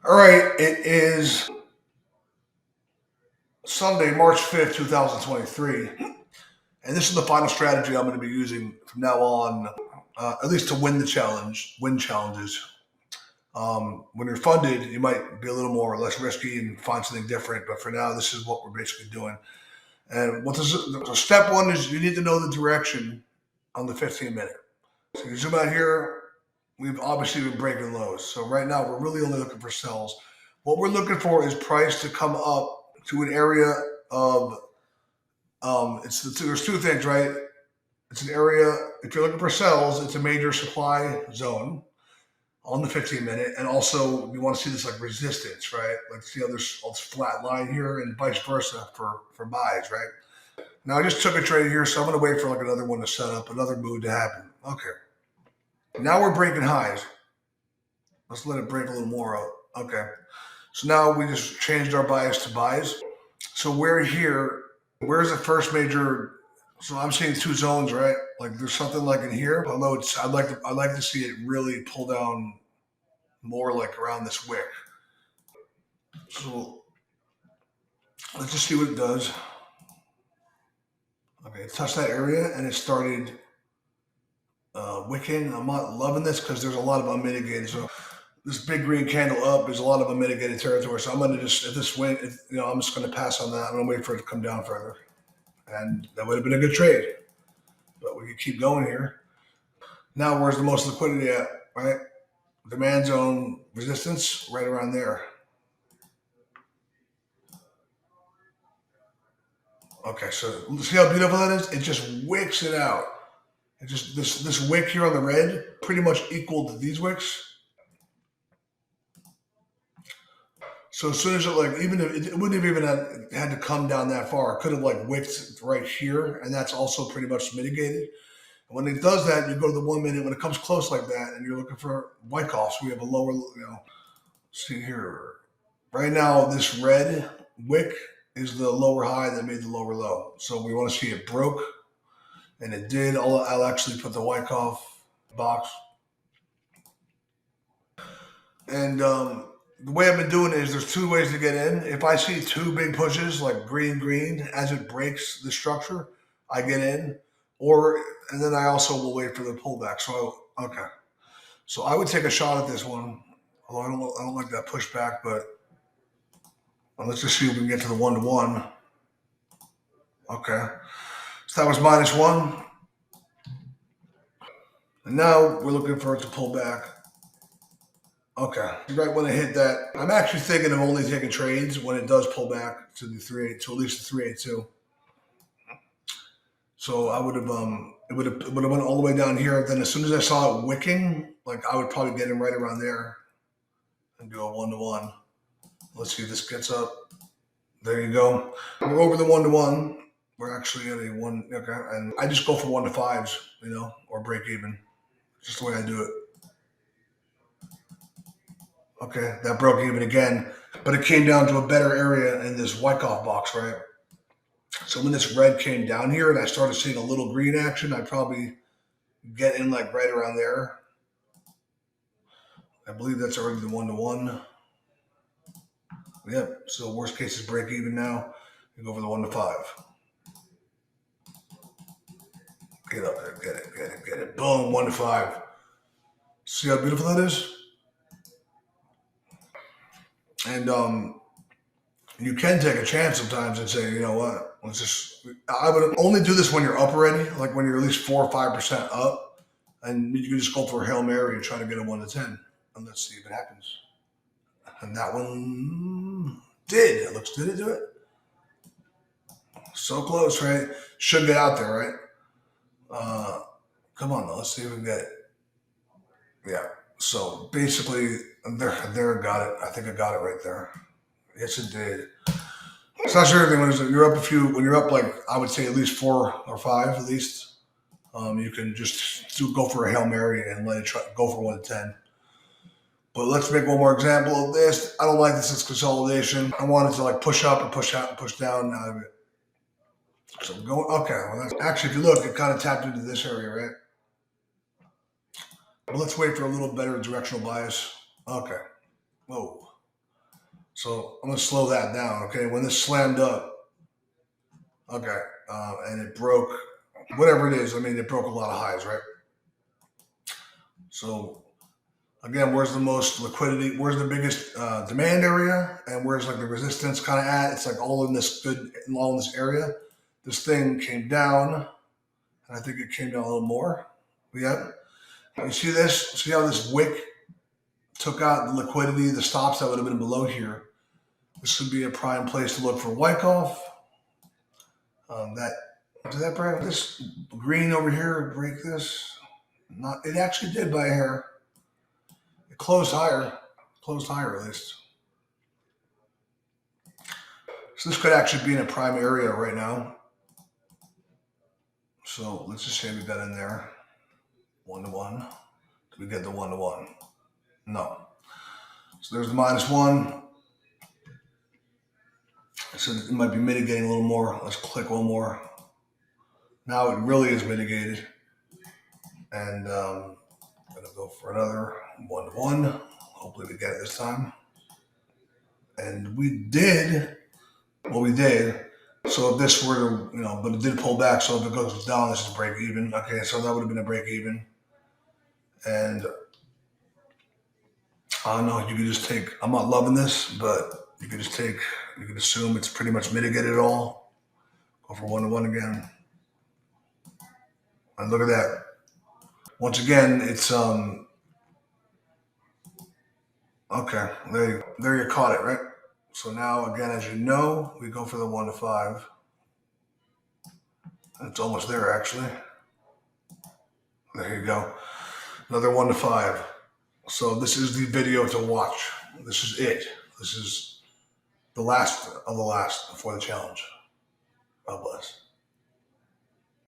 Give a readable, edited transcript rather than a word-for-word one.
All right, it is Sunday, March 5th, 2023, and this is the final strategy I'm going to be using from now on, at least to win the challenge, win challenges. When you're funded, you might be a little more or less risky and find something different, but for now, this is what we're basically doing. And what this is, so step one is you need to know the direction on the 15 minute. So you zoom out here, we've obviously been breaking lows. So right now, we're really only looking for sells. What we're looking for is price to come up to an area of there's two things, right? It's an area. If you're looking for sells, it's a major supply zone on the 15 minute, and also you want to see this like resistance, right? Like see how there's all this flat line here, and vice versa for buys, right? Now I just took a trade here, so I'm going to wait for like another one to set up, another move to happen. Okay, now we're breaking highs. Let's let it break a little more out. Okay, so now we just changed our bias to buys. So we're here. Where's the first major? So I'm seeing two zones, right? Like there's something like in here. Although I'd like to see it really pull down more like around this wick. So let's just see what it does. Okay, it touched that area and it started wicking. I'm not loving this because there's a lot of unmitigated. So this big green candle up, there's a lot of unmitigated territory. So I'm gonna just if this went, I'm just gonna pass on that. I'm gonna wait for it to come down further, and that would have been a good trade. But we can keep going here. Now, where's the most liquidity at? Right, demand zone resistance right around there. Okay, so see how beautiful that is? It just wicks it out. It just this wick here on the red pretty much equaled these wicks. So as soon as it like even if it wouldn't have even had to come down that far, it could have like wicked right here, and that's also pretty much mitigated. And when it does that, you go to the 1 minute. When it comes close like that, and you're looking for Wyckoffs, we have a lower. See here, right now this red wick is the lower high that made the lower low. So we want to see it broke, and it did. I'll actually put the Wyckoff box, and the way I've been doing it is there's two ways to get in. If I see two big pushes like green, green, as it breaks the structure, I get in, or and then I also will wait for the pullback. So okay, so I would take a shot at this one. Although I don't like that pushback, but let's just see if we can get to the 1 to 1. Okay, so that was -1, and now we're looking for it to pull back. Okay. Right when it hit that, I'm actually thinking of only taking trades when it does pull back to the 3.8 to at least the 3.82. So I would have it would have went all the way down here. Then as soon as I saw it wicking, like I would probably get in right around there and do a 1 to 1. Let's see if this gets up. There you go. We're over the 1 to 1. We're actually at a one. Okay, and I just go for 1 to 5s, or break even. Just the way I do it. Okay, that broke even again, but it came down to a better area in this Wyckoff box, right? So when this red came down here and I started seeing a little green action, I'd probably get in like right around there. I believe that's already the 1 to 1. Yep. So worst case is break even now. You go for the 1 to 5. Get up there, get it, get it, get it. Boom, 1 to 5. See how beautiful that is? And you can take a chance sometimes and say, you know what, let's just. I would only do this when you're up already, like when you're at least 4 or 5% up, and you can just go for a Hail Mary and try to get a 1 to 10, and let's see if it happens. And that one did. Did it do it? So close, right? Should get out there, right? Come on, though. Let's see if we can get it. Yeah. So basically, there, got it. I think I got it right there. Yes, it did. So that's the other thing. When you're up when you're up like I would say at least 4 or 5 at least, you can just go for a Hail Mary and let it go for 1 to 10. But let's make one more example of this. I don't like this as consolidation. I want it to like push up and push out and push down out of it. So I'm going, okay. Well, that's actually, if you look, it kind of tapped into this area, right? But let's wait for a little better directional bias. Okay. Whoa. So I'm gonna slow that down. Okay, when this slammed up, okay, and it broke, whatever it is. I mean, it broke a lot of highs, right? So again, where's the most liquidity? Where's the biggest demand area, and where's like the resistance kind of at? It's like all in this all in this area. This thing came down, and I think it came down a little more. Yeah, you see this? See how this wick took out the liquidity, the stops that would have been below here. This would be a prime place to look for Wyckoff. That did that break this green over here? Break this? Not. It actually did by a hair. It closed higher. Closed higher at least. So this could actually be in a prime area right now. So let's just say we got in there 1-to-1. Did we get the 1-to-1? No. So there's the -1. So it might be mitigating a little more. Let's click one more. Now it really is mitigated. And I'm going to go for another 1-to-1. Hopefully we get it this time. And we did. Well, we did. So if this were to, but it did pull back. So if it goes down, this is break even. Okay, so that would have been a break even. And I don't know, you could just take, I'm not loving this, but you could just take, you could assume it's pretty much mitigated all. Go for 1-to-1 again. And look at that. Once again, it's, okay, there you caught it, right? So now, again, as you know, we go for the 1-to-5. It's almost there, actually. There you go. Another 1-to-5. So this is the video to watch. This is it. This is the last of the last before the challenge. God bless.